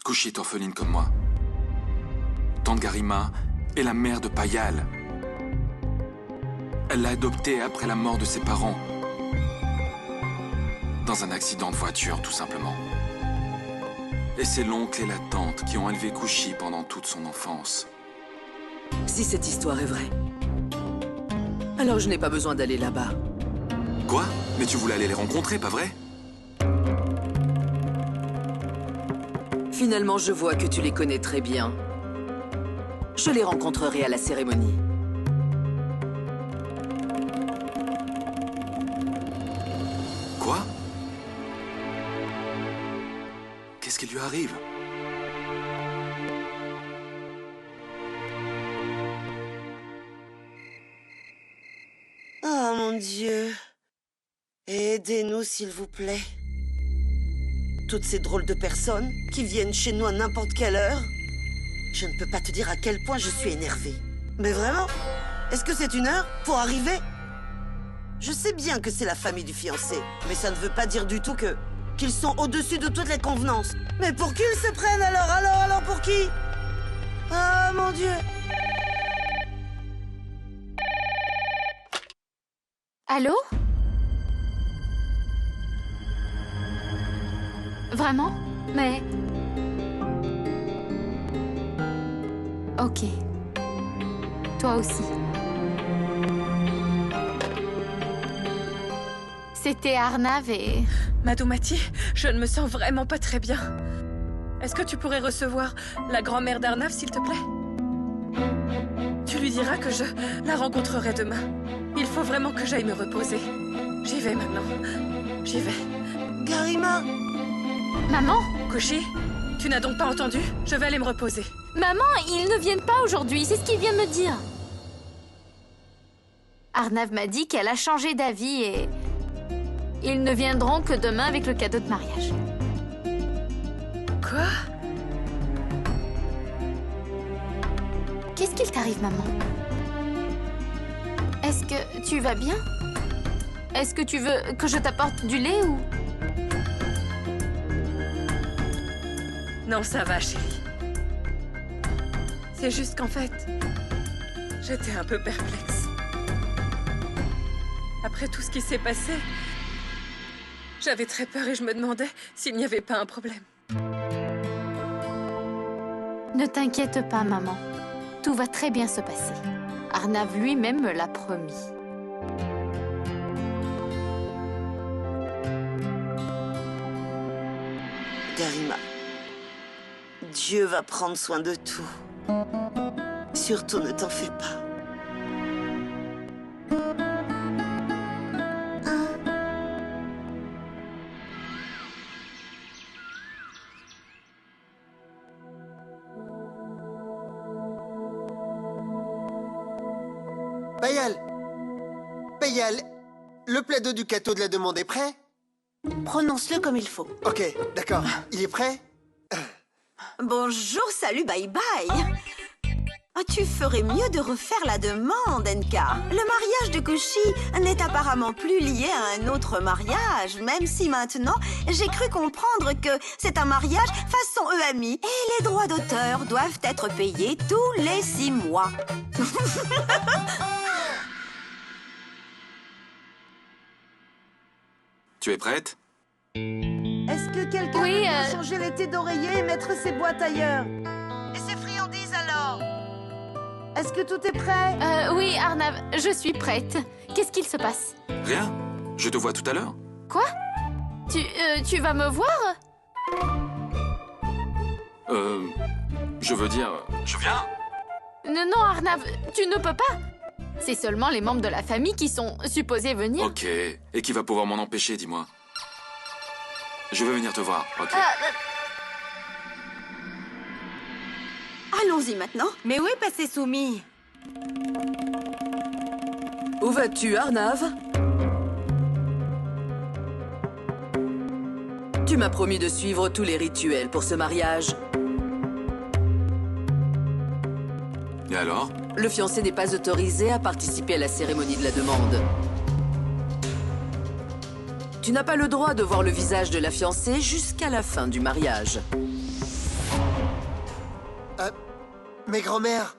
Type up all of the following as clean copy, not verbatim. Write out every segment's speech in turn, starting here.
Kushi est orpheline comme moi. Tante Garima est la mère de Payal. Elle l'a adoptée après la mort de ses parents. Dans un accident de voiture, tout simplement. Et c'est l'oncle et la tante qui ont élevé Kushi pendant toute son enfance. Si cette histoire est vraie, alors je n'ai pas besoin d'aller là-bas. Quoi? Mais tu voulais aller les rencontrer, pas vrai? Finalement, je vois que tu les connais très bien. Je les rencontrerai à la cérémonie. Quoi? Qu'est-ce qui lui arrive? Oh mon Dieu. Aidez-nous, s'il vous plaît. Toutes ces drôles de personnes qui viennent chez nous à n'importe quelle heure. Je ne peux pas te dire à quel point je suis énervée. Mais vraiment? Est-ce que c'est une heure pour arriver? Je sais bien que c'est la famille du fiancé, mais ça ne veut pas dire du tout qu'ils sont au-dessus de toutes les convenances. Mais pour qui ils se prennent alors? Alors pour qui? Ah mon Dieu! Allô? Vraiment? Mais... Ok. Toi aussi. C'était Arnav et... Madoumati, je ne me sens vraiment pas très bien. Est-ce que tu pourrais recevoir la grand-mère d'Arnav, s'il te plaît? Tu lui diras que je la rencontrerai demain. Il faut vraiment que j'aille me reposer. J'y vais maintenant. J'y vais. Garima! Maman? Kushi, tu n'as donc pas entendu? Je vais aller me reposer. Maman, ils ne viennent pas aujourd'hui, c'est ce qu'il vient de me dire. Arnav m'a dit qu'elle a changé d'avis et... ils ne viendront que demain avec le cadeau de mariage. Quoi? Qu'est-ce qu'il t'arrive, maman? Est-ce que tu vas bien? Est-ce que tu veux que je t'apporte du lait ou... Non, ça va, chérie. C'est juste qu'en fait, j'étais un peu perplexe. Après tout ce qui s'est passé, j'avais très peur et je me demandais s'il n'y avait pas un problème. Ne t'inquiète pas, maman. Tout va très bien se passer. Arnav lui-même me l'a promis. Garima, Dieu va prendre soin de tout. Surtout, ne t'en fais pas. Payal, le plateau du gâteau de la demande est prêt? Prononce-le comme il faut. Ok, d'accord. Il est prêt? Bonjour, salut, bye bye. Ah, tu ferais mieux de refaire la demande, Enka. Le mariage de Kushi n'est apparemment plus lié à un autre mariage, même si maintenant, j'ai cru comprendre que c'est un mariage façon EAMI. Et les droits d'auteur doivent être payés tous les 6 mois. Tu es prête? Est-ce que quelqu'un Oui, peut changer les thés d'oreiller et mettre ses boîtes ailleurs? Et ses friandises alors? Est-ce que tout est prêt? Oui, Arnav, je suis prête. Qu'est-ce qu'il se passe? Rien. Je te vois tout à l'heure. Quoi? Tu vas me voir? Je veux dire... Je viens? Non, Arnav, tu ne peux pas. C'est seulement les membres de la famille qui sont supposés venir. Ok. Et qui va pouvoir m'en empêcher, dis-moi? Je vais venir te voir, ok? Oh Allons-y maintenant. Mais où est passé Soumi? Où vas-tu, Arnav? Tu m'as promis de suivre tous les rituels pour ce mariage. Et alors? Le fiancé n'est pas autorisé à participer à la cérémonie de la demande. Tu n'as pas le droit de voir le visage de la fiancée jusqu'à la fin du mariage. Mais grand-mère...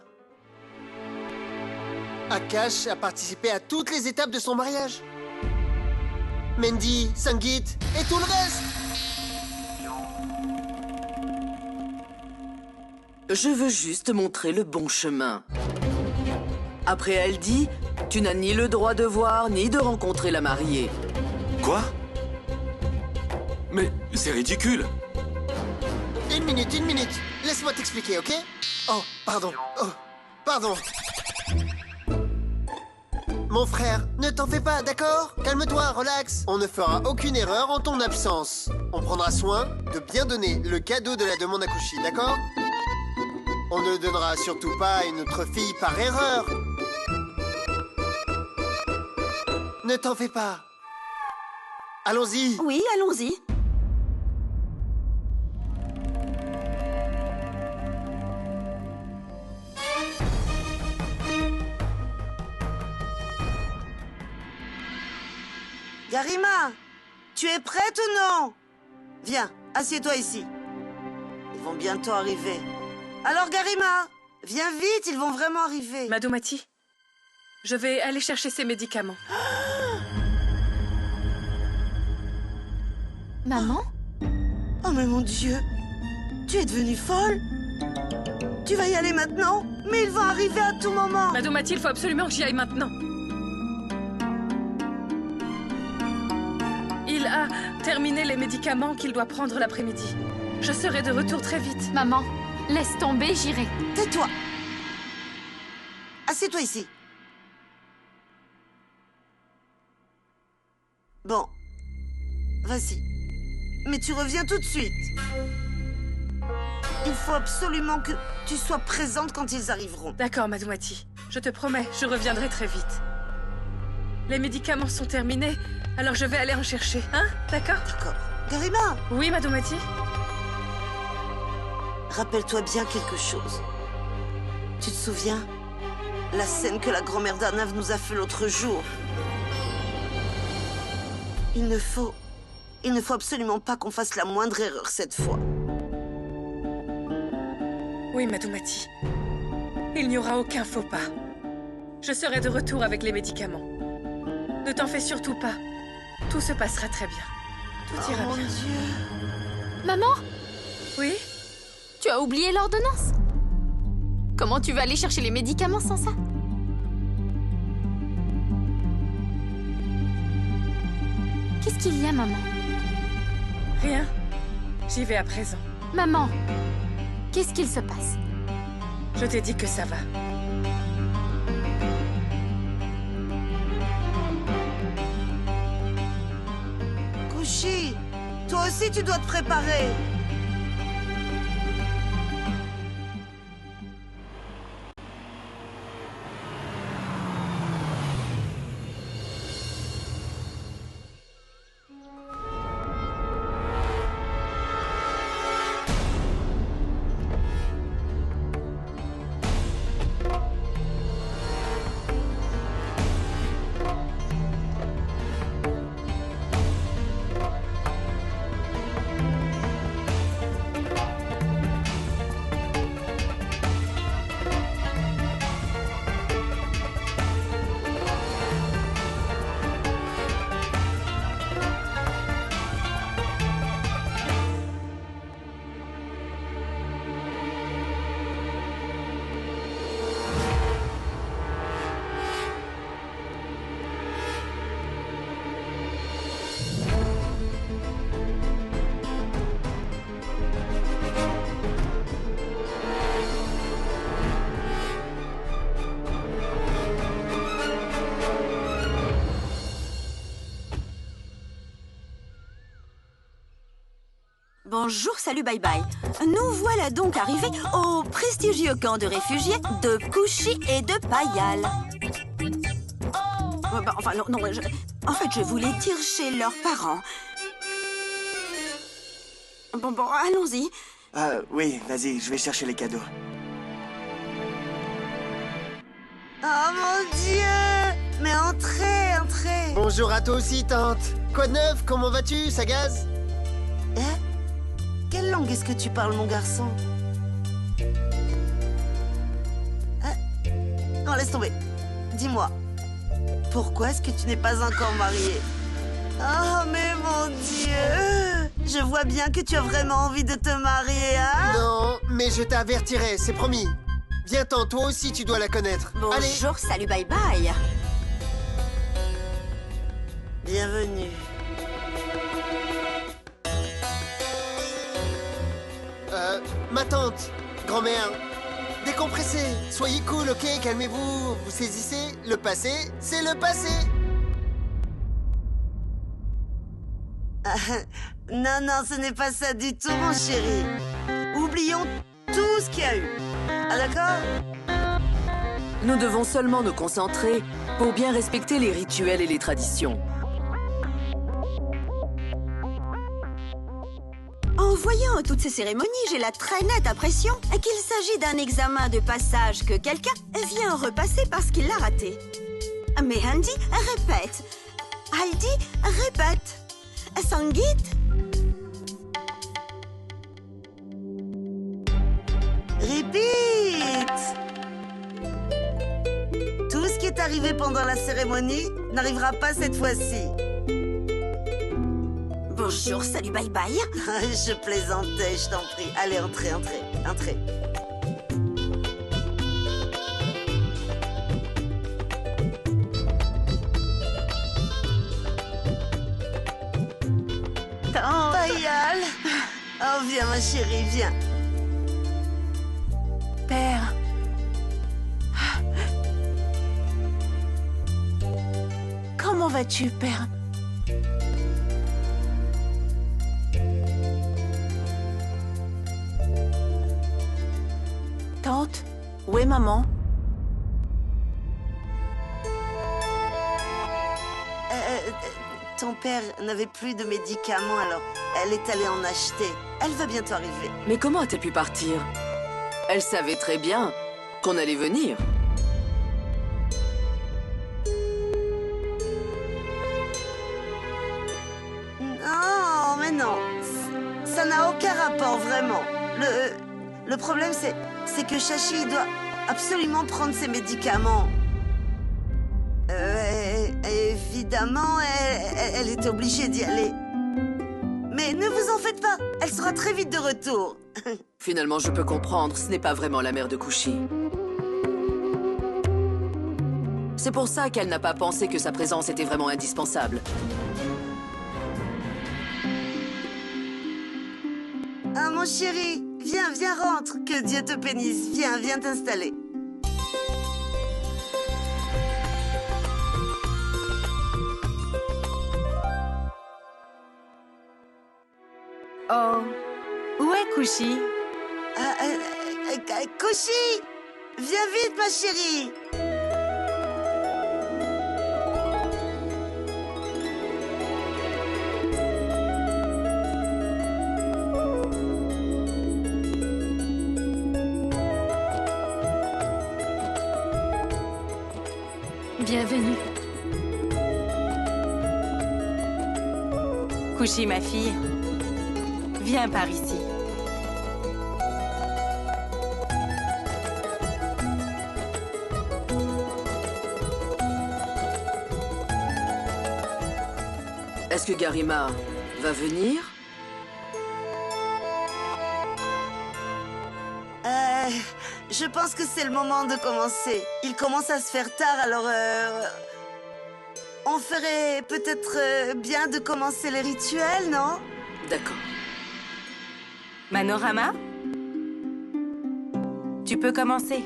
Akash a participé à toutes les étapes de son mariage. Mandy, Sangeet et tout le reste. Je veux juste montrer le bon chemin. Après, elle dit, tu n'as ni le droit de voir ni de rencontrer la mariée. Quoi? Mais c'est ridicule. Une minute. Laisse-moi t'expliquer, ok? Oh, pardon. Mon frère, ne t'en fais pas, d'accord? Calme-toi, relax. On ne fera aucune erreur en ton absence. On prendra soin de bien donner le cadeau de la demande à Kushi, d'accord? On ne le donnera surtout pas à une autre fille par erreur. Ne t'en fais pas. Allons-y. Oui, allons-y. Garima, tu es prête ou non? Viens, assieds-toi ici. Ils vont bientôt arriver. Alors Garima, viens vite, ils vont vraiment arriver. Madhumati, je vais aller chercher ces médicaments. Maman? Oh mais mon Dieu, tu es devenue folle? Tu vas y aller maintenant? Mais ils vont arriver à tout moment. Madhumati, il faut absolument que j'y aille maintenant. Il a terminé les médicaments qu'il doit prendre l'après-midi. Je serai de retour très vite. Maman, laisse tomber, j'irai. Tais-toi. Assieds-toi ici. Bon, vas-y. Mais tu reviens tout de suite. Il faut absolument que tu sois présente quand ils arriveront. D'accord, Madhumati. Je te promets, je reviendrai très vite. Les médicaments sont terminés, alors je vais aller en chercher, hein? D'accord? D'accord. Garima, Oui, Madhumati? rappelle-toi bien quelque chose. Tu te souviens? La scène que la grand-mère d'Arnav nous a fait l'autre jour. Il ne faut absolument pas qu'on fasse la moindre erreur cette fois. Oui, Madhumati. Il n'y aura aucun faux pas. Je serai de retour avec les médicaments. Ne t'en fais surtout pas. Tout se passera très bien. Tout ira Oh mon bien. Dieu. Maman, Oui? tu as oublié l'ordonnance? Comment tu vas aller chercher les médicaments sans ça? Qu'est-ce qu'il y a, maman? Rien. J'y vais à présent. Maman, qu'est-ce qu'il se passe? Je t'ai dit que ça va. Kushi, toi aussi tu dois te préparer. Bonjour, salut, bye bye. Nous voilà donc arrivés au prestigieux camp de réfugiés de Kouchi et de Payal. Enfin, non, en fait, je voulais dire chez leurs parents. Bon, allons-y. Oui, vas-y, je vais chercher les cadeaux. Oh mon Dieu! Mais entrez, entrez! Bonjour à toi aussi, tante. Quoi de neuf? Comment vas-tu, Sagaz? Hein? Quelle langue est-ce que tu parles, mon garçon? Non, laisse tomber. Dis-moi, pourquoi est-ce que tu n'es pas encore marié? Oh, mais mon Dieu! Je vois bien que tu as vraiment envie de te marier, hein? Non, mais je t'avertirai, c'est promis. Viens, tante, toi aussi, tu dois la connaître. Allez. Bonjour, salut, bye bye. Bienvenue. Ma tante, grand-mère, décompressez, soyez cool, ok? Calmez-vous, vous saisissez, le passé, c'est le passé. Non, ce n'est pas ça du tout, mon chéri. Oublions tout ce qu'il y a eu. Ah, d'accord? Nous devons seulement nous concentrer pour bien respecter les rituels et les traditions. En voyant toutes ces cérémonies, j'ai la très nette impression qu'il s'agit d'un examen de passage que quelqu'un vient repasser parce qu'il l'a raté. Mais Andy, répète. Aldi, répète. Sangeet, Répète! Tout ce qui est arrivé pendant la cérémonie n'arrivera pas cette fois-ci. bonjour, salut, bye bye. Je plaisantais, je t'en prie. Allez, entrez. Payal! Oh, viens, ma chérie, viens. Père. Comment vas-tu, père? Tante, où est maman? Ton père n'avait plus de médicaments, alors elle est allée en acheter. Elle va bientôt arriver. Mais comment a-t-elle pu partir? Elle savait très bien qu'on allait venir. Non, mais non. Ça n'a aucun rapport, vraiment. Le problème, c'est que Shashi doit absolument prendre ses médicaments. Évidemment, elle est obligée d'y aller. Mais ne vous en faites pas, elle sera très vite de retour. Finalement, je peux comprendre, ce n'est pas vraiment la mère de Kouchi. C'est pour ça qu'elle n'a pas pensé que sa présence était vraiment indispensable. Ah, mon chéri, viens, rentre. Que Dieu te bénisse. Viens t'installer. Oh, où est Kouchi? Kouchi, viens vite, ma chérie. Bienvenue. Kouchi, ma fille. Viens par ici. Est-ce que Garima va venir? Je pense que c'est le moment de commencer. Il commence à se faire tard, alors on ferait peut-être bien de commencer les rituels, non? D'accord. Manorama? Tu peux commencer.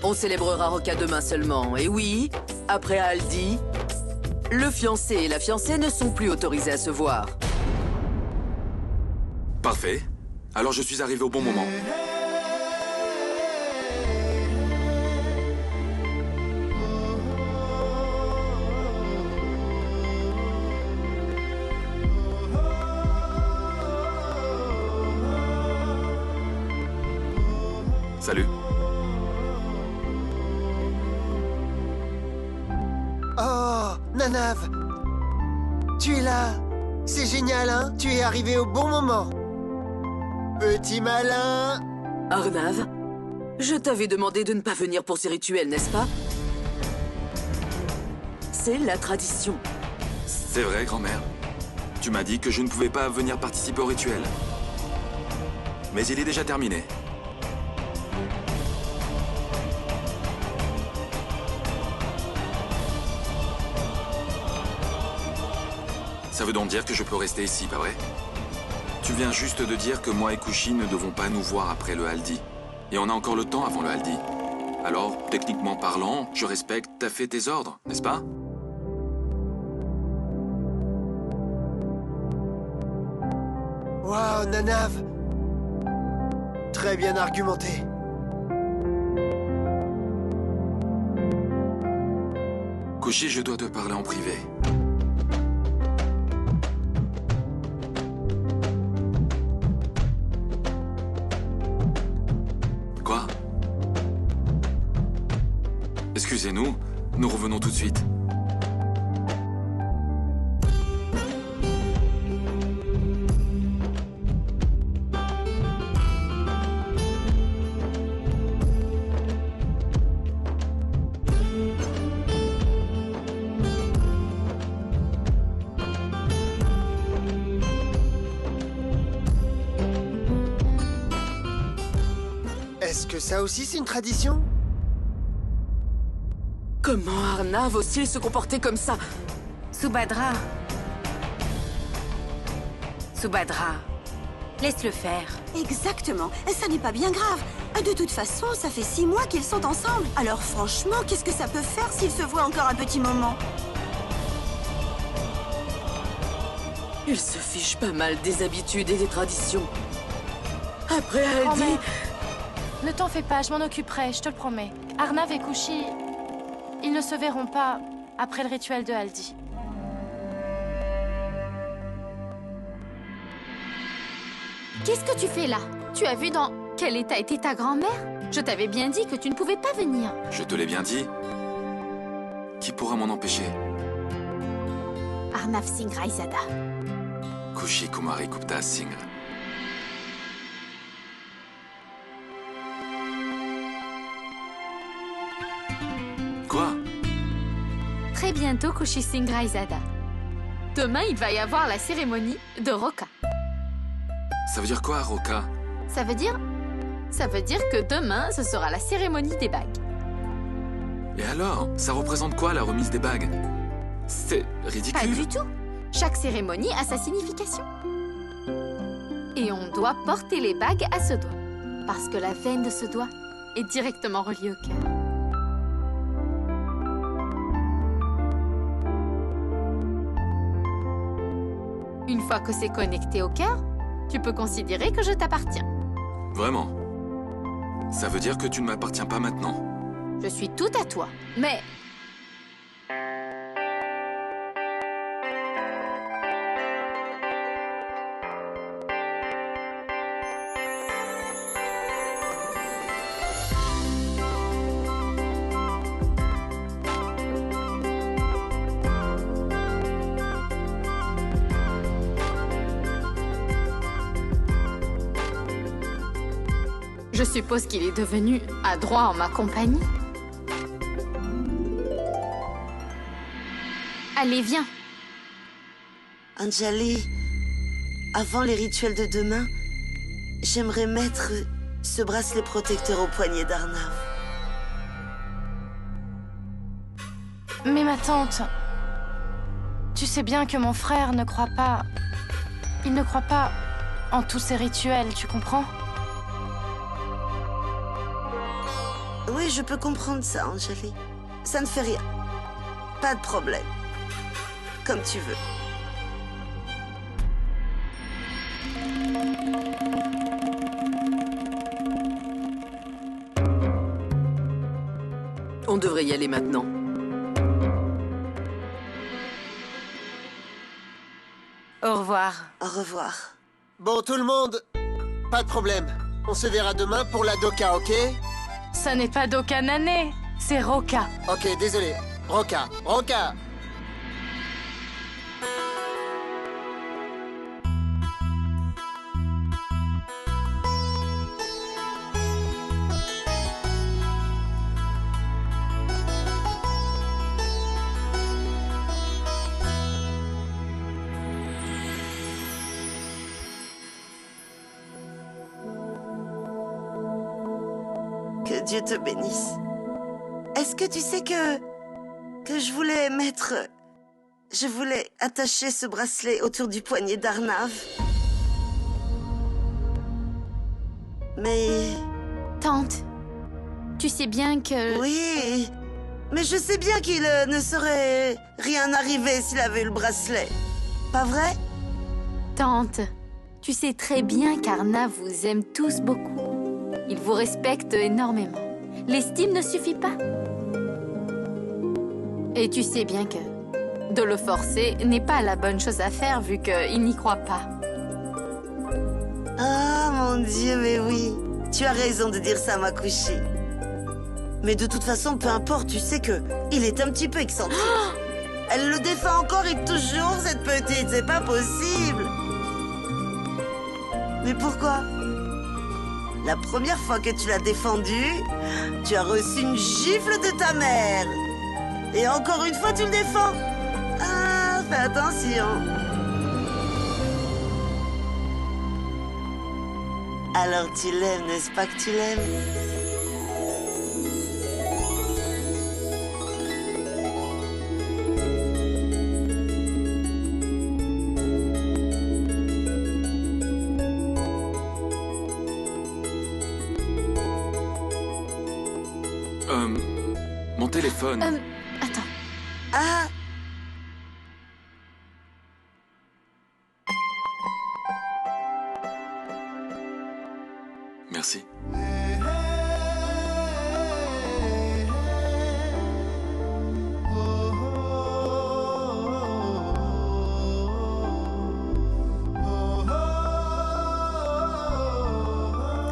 On célébrera Roca demain seulement. Et oui, après Aldi, le fiancé et la fiancée ne sont plus autorisés à se voir. Parfait. Alors je suis arrivé au bon moment. Salut. Oh, Nanav! Tu es là! C'est génial, hein? Tu es arrivé au bon moment! Petit malin! Arnav, je t'avais demandé de ne pas venir pour ces rituels, n'est-ce pas? C'est la tradition. C'est vrai, grand-mère. Tu m'as dit que je ne pouvais pas venir participer au rituel. Mais il est déjà terminé. Ça veut donc dire que je peux rester ici, pas vrai? Tu viens juste de dire que moi et Kushi ne devons pas nous voir après le Haldi. Et on a encore le temps avant le Haldi. Alors, techniquement parlant, je respecte tout à fait tes ordres, n'est-ce pas? Waouh, Nanav! Très bien argumenté. Kushi, je dois te parler en privé. Quoi? Excusez-nous, nous revenons tout de suite. Est-ce que ça aussi c'est une tradition? Comment Arnav ose-t-il se comporter comme ça? Subhadra. Subhadra. Laisse-le faire. Exactement. Ça n'est pas bien grave. De toute façon, ça fait 6 mois qu'ils sont ensemble. Alors franchement, qu'est-ce que ça peut faire s'ils se voient encore un petit moment? Il se fiche pas mal des habitudes et des traditions. Après Aldi... Grand-mère, ne t'en fais pas, je m'en occuperai, je te le promets. Arnav et Kushi, ils ne se verront pas après le rituel de Haldi. Qu'est-ce que tu fais là? Tu as vu dans quel état était ta grand-mère? Je t'avais bien dit que tu ne pouvais pas venir. Je te l'ai bien dit. Qui pourra m'en empêcher? Arnav Singh Raizada. Kushi Kumari Gupta Singh. Quoi? Très bientôt, Kushi Singh Raizada. Demain, il va y avoir la cérémonie de Roca. Ça veut dire quoi, Roca? Ça veut dire que demain, ce sera la cérémonie des bagues. Et alors? Ça représente quoi, la remise des bagues? C'est ridicule. Pas du tout. Chaque cérémonie a sa signification. Et on doit porter les bagues à ce doigt. Parce que la veine de ce doigt est directement reliée au cœur. Une fois que c'est connecté au cœur, tu peux considérer que je t'appartiens. Vraiment? Ça veut dire que tu ne m'appartiens pas maintenant. Je suis tout à toi, mais... Je suppose qu'il est devenu adroit en ma compagnie. Allez, viens. Anjali, avant les rituels de demain, j'aimerais mettre ce bracelet protecteur au poignet d'Arnav. Mais ma tante, tu sais bien que mon frère ne croit pas... Il ne croit pas en tous ces rituels, tu comprends? Oui, je peux comprendre ça, Anjali. Ça ne fait rien. Pas de problème. Comme tu veux. On devrait y aller maintenant. Au revoir. Au revoir. Bon, tout le monde, pas de problème. On se verra demain pour la Doka, ok? Ça n'est pas Doka Nane, c'est Roka. Ok, désolé. Roka, Roka! Que Dieu te bénisse. Est-ce que tu sais que je voulais mettre... Je voulais attacher ce bracelet autour du poignet d'Arnav. Mais... Tante, tu sais bien que... Oui, mais je sais bien qu'il ne serait rien arrivé s'il avait eu le bracelet. Pas vrai? Tante, tu sais très bien qu'Arnav vous aime tous beaucoup. Il vous respecte énormément. L'estime ne suffit pas. Et tu sais bien que de le forcer n'est pas la bonne chose à faire vu qu'il n'y croit pas. Ah, mon Dieu, mais oui. Tu as raison de dire ça, Makushi. Mais de toute façon, peu importe, tu sais que il est un petit peu excentrique. Elle le défend encore et toujours, cette petite. C'est pas possible. Mais pourquoi? La première fois que tu l'as défendu, tu as reçu une gifle de ta mère. Et encore une fois, tu le défends. Ah, fais attention. Alors tu l'aimes, n'est-ce pas que tu l'aimes? Mon téléphone. Attends. Ah! Merci.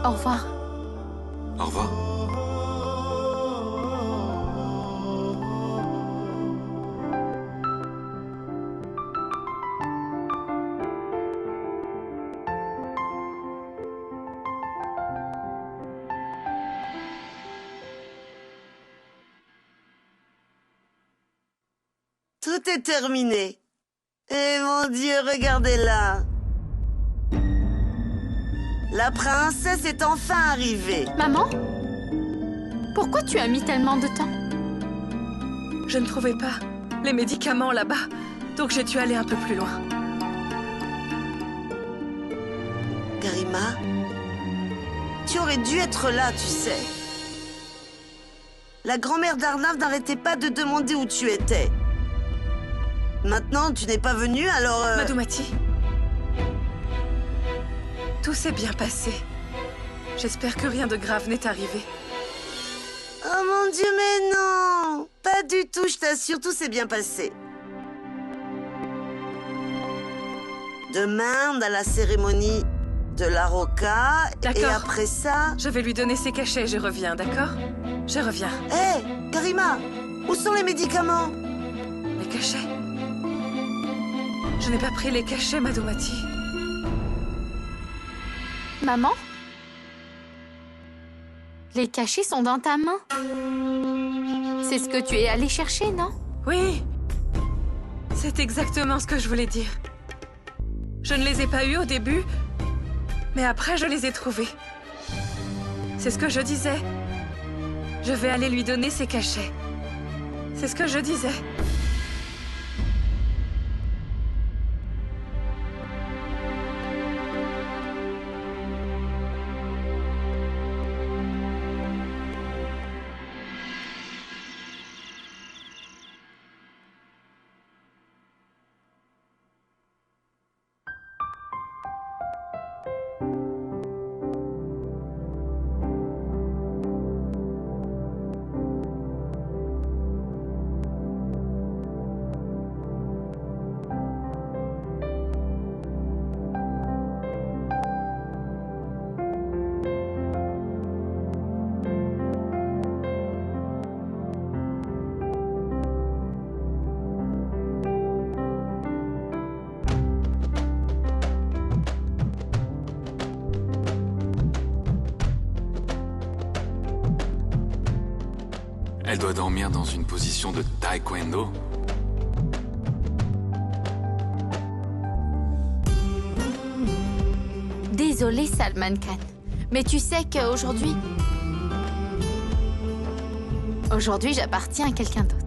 Au revoir. Au revoir. Tout est terminé. Et mon Dieu, regardez-la. La princesse est enfin arrivée. Maman? Pourquoi tu as mis tellement de temps? Je ne trouvais pas les médicaments là-bas, donc j'ai dû aller un peu plus loin. Garima, tu aurais dû être là, tu sais. La grand-mère d'Arnav n'arrêtait pas de demander où tu étais. Maintenant, tu n'es pas venue, alors... Madhumati, tout s'est bien passé. J'espère que rien de grave n'est arrivé. Oh mon Dieu, mais non! Pas du tout, je t'assure, tout s'est bien passé. Demain, on a la cérémonie de la Roka, et après ça... Je vais lui donner ses cachets, je reviens, d'accord? Je reviens. Hé, Garima, où sont les médicaments? Les cachets? Je n'ai pas pris les cachets, Madhumati. Maman? Les cachets sont dans ta main. C'est ce que tu es allé chercher, non? Oui. C'est exactement ce que je voulais dire. Je ne les ai pas eus au début, mais après je les ai trouvés. C'est ce que je disais. Je vais aller lui donner ses cachets. C'est ce que je disais. Elle doit dormir dans une position de taekwondo. Désolée, Salman Khan. Mais tu sais qu'aujourd'hui... Aujourd'hui, j'appartiens à quelqu'un d'autre.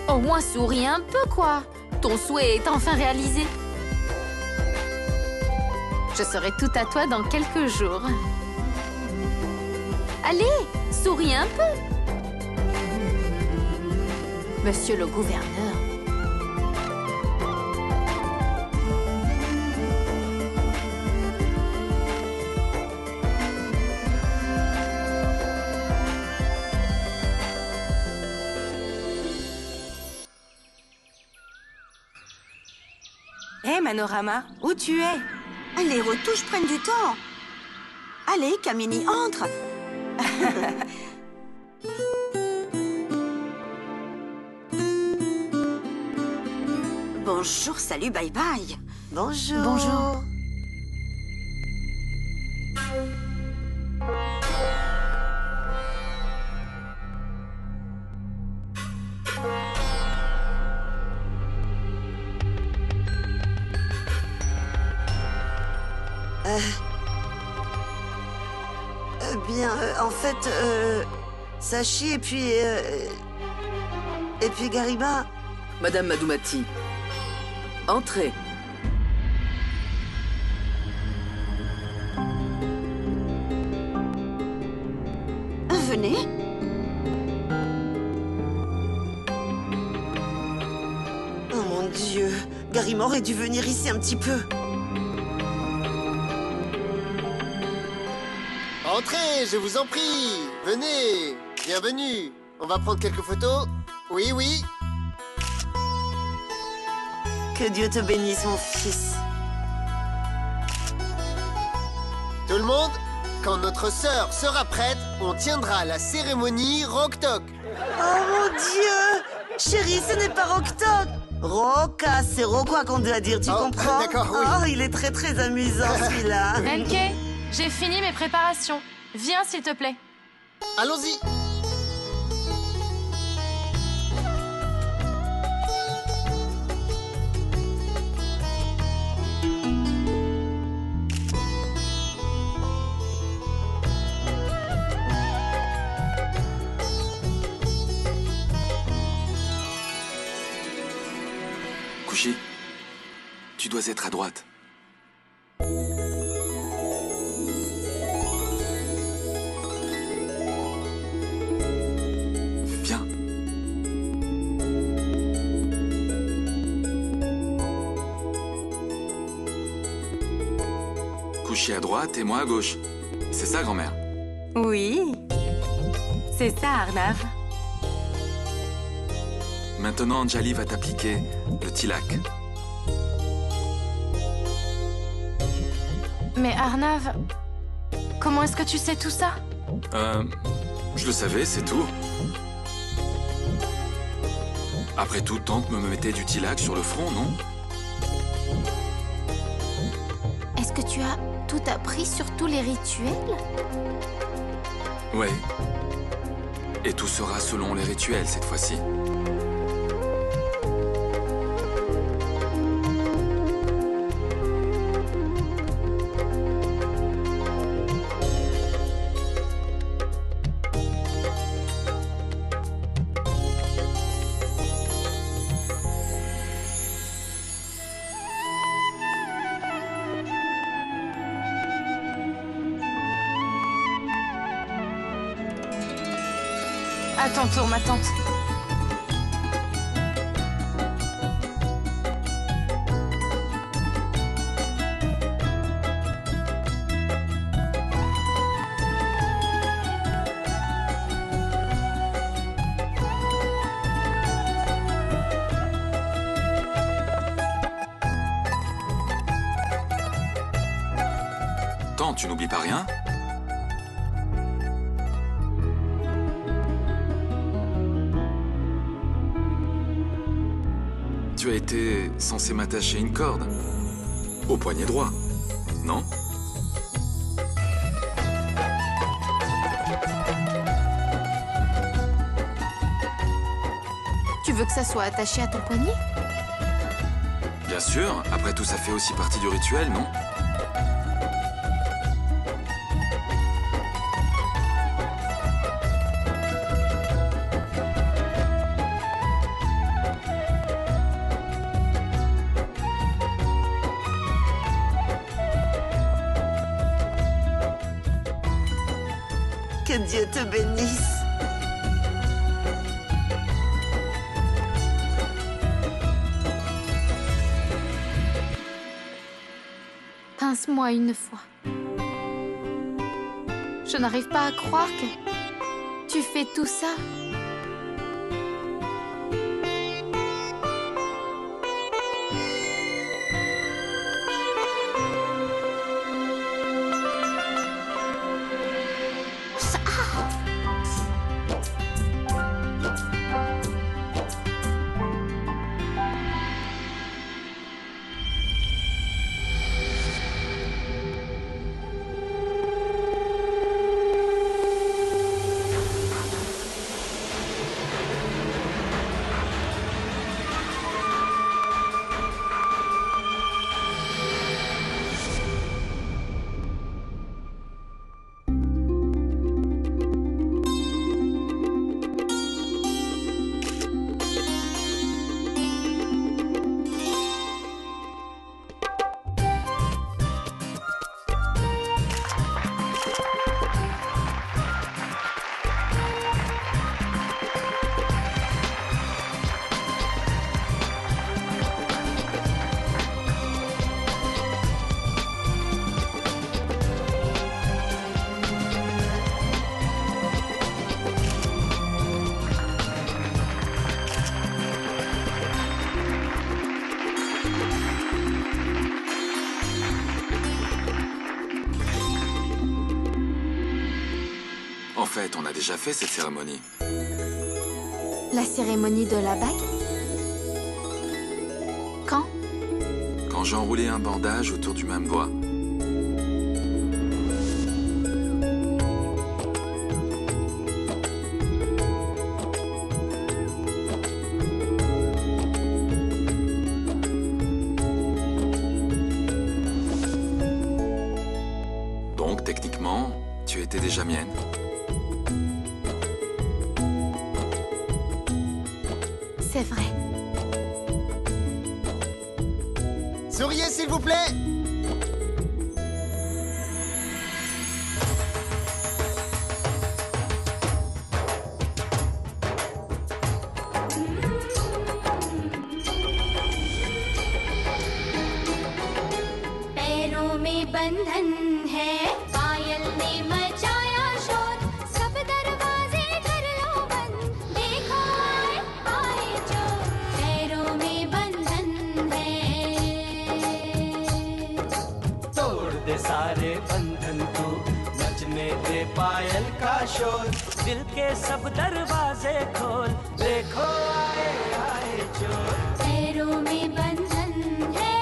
Au moins souris un peu, quoi. Ton souhait est enfin réalisé. Je serai tout à toi dans quelques jours. Allez, souris un peu. Monsieur le gouverneur. Hé, Manorama, où tu es? Les retouches prennent du temps. Allez, Kamini, entre. Bonjour, salut, bye bye. Bonjour. Bonjour. En fait, Sachi et puis Gariba. Madame Madoumati, entrez. Venez. Oh mon Dieu, Garima aurait dû venir ici un petit peu. Entrez, je vous en prie. Venez. Bienvenue. On va prendre quelques photos. Oui, oui. Que Dieu te bénisse, mon fils. Tout le monde, quand notre sœur sera prête, on tiendra la cérémonie Rock-Toc. Oh mon Dieu! Chérie, ce n'est pas Rock-Toc. Roca, c'est Roquois qu'on doit dire, tu comprends? D'accord, oui. Oh, il est très très amusant celui-là. NK, j'ai fini mes préparations. Viens, s'il te plaît. Allons-y. Kushi, tu dois être à droite. Viens. Kushi à droite et moi à gauche. C'est ça, grand-mère? Oui. C'est ça, Arnav. Maintenant, Anjali va t'appliquer le tilak. Mais Arnav, comment est-ce que tu sais tout ça? Je le savais, c'est tout. Après tout, tante me mettait du tilak sur le front, non? Est-ce que tu as tout appris sur tous les rituels? Ouais. Et tout sera selon les rituels cette fois-ci. À ton tour, ma tante. Tant, tu n'oublies pas rien? Tu as été censé m'attacher une corde. Au poignet droit, non? Tu veux que ça soit attaché à ton poignet? Bien sûr, après tout ça fait aussi partie du rituel, non? Que Dieu te bénisse. Pince-moi une fois. Je n'arrive pas à croire que tu fais tout ça. En fait, on a déjà fait cette cérémonie. La cérémonie de la bague? Quand? Quand j'ai enroulé un bandage autour du même doigt. Donc, techniquement, tu étais déjà mienne. C'est vrai. Souriez, s'il vous plaît. पैरों में बंधन है, पायल ने मचाया शोर, सब दरवाजे कर लो बंद, देखो आए आए जो, पैरों में बंधन है। तोड़ दे सारे बंधन तू, नचने दे पायल का शोर, दिल के सब दरवाजे खोल, देखो आए आए चोर, पैरों में बंधन है।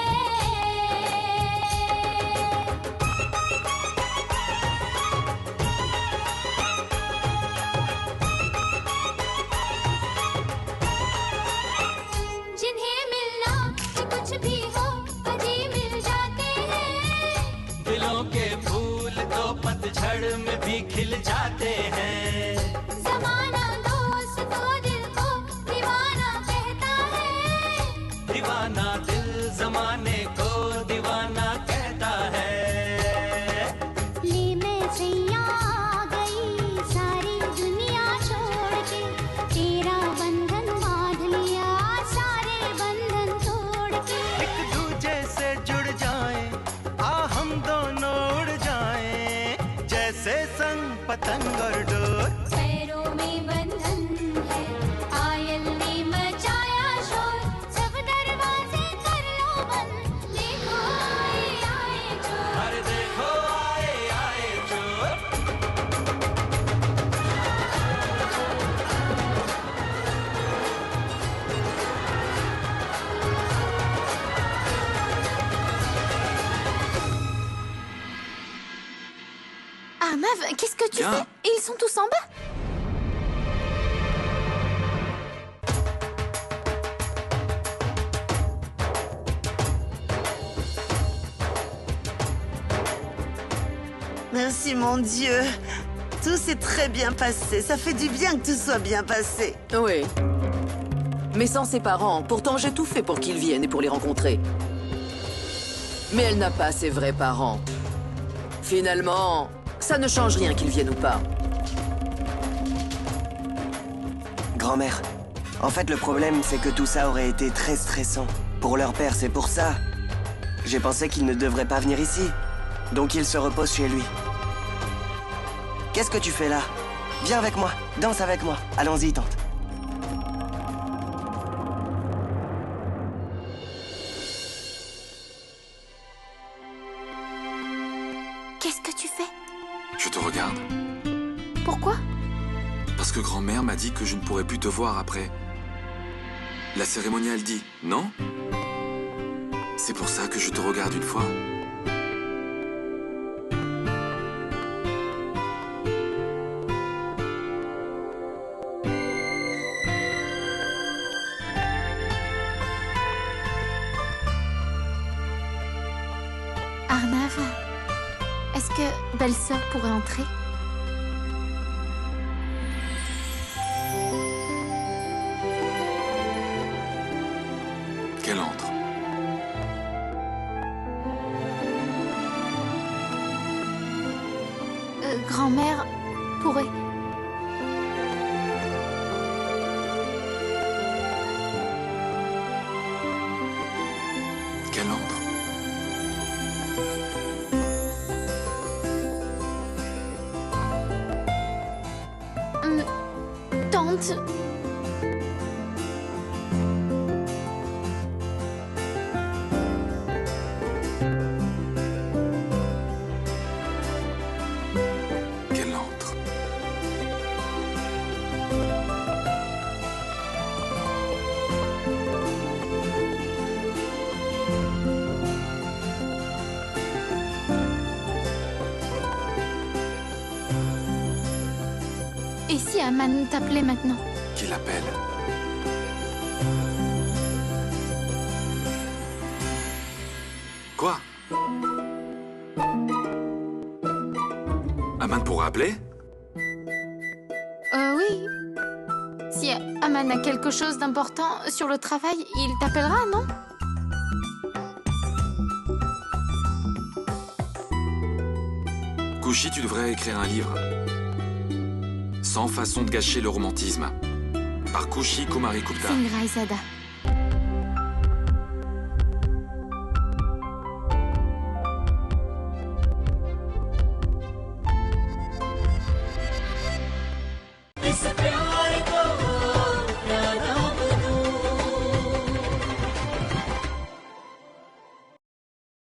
जिन्हें मिलना कि कुछ भी हो, अजी मिल जाते हैं। दिलों के फूल तो पतझड़ में भी खिल जाते हैं। ज़माना दोस्त तो दिल को दीवाना कहता है, दीवाना दिल जमाने को दीवाना कहता है। ली मैं सैया आ गई सारी दुनिया छोड़ के, से संग पतंग और डोर पैरों में बंधन है पायल ने मचाया शोर सब दरवाजे कर लो बंद देखो आए आए चोर अरे देखो आए आए चोर Arnav, qu'est-ce que tu Bien. fais? Ils sont tous en bas. Merci mon Dieu. Tout s'est très bien passé. Ça fait du bien que tout soit bien passé. Oui. Mais sans ses parents, pourtant j'ai tout fait pour qu'ils viennent et pour les rencontrer. Mais elle n'a pas ses vrais parents. Finalement, ça ne change rien qu'ils viennent ou pas. Grand-mère, en fait, le problème, c'est que tout ça aurait été très stressant. Pour leur père, c'est pour ça. J'ai pensé qu'il ne devrait pas venir ici. Donc il se repose chez lui. Qu'est-ce que tu fais là? Viens avec moi, danse avec moi. Allons-y, tante. Qu'est-ce que tu fais? Je te regarde. Pourquoi? Parce que grand-mère m'a dit que je ne pourrais plus te voir après. La cérémonie Aldi, non? C'est pour ça que je te regarde une fois. Arnav, est-ce que belle-sœur pourrait entrer? Qu'elle entre. Grand-mère pourrait. Qu'elle entre. Tante. Qu'elle entre. Et si Aman t'appelait maintenant? Qui l'appelle. Quoi? Aman pourra appeler? Oui. Si Aman a quelque chose d'important sur le travail, il t'appellera, non? Kushi, tu devrais écrire un livre. 100 façons de gâcher le romantisme. Par Kushi Kumari Gupta. Singh Raisada.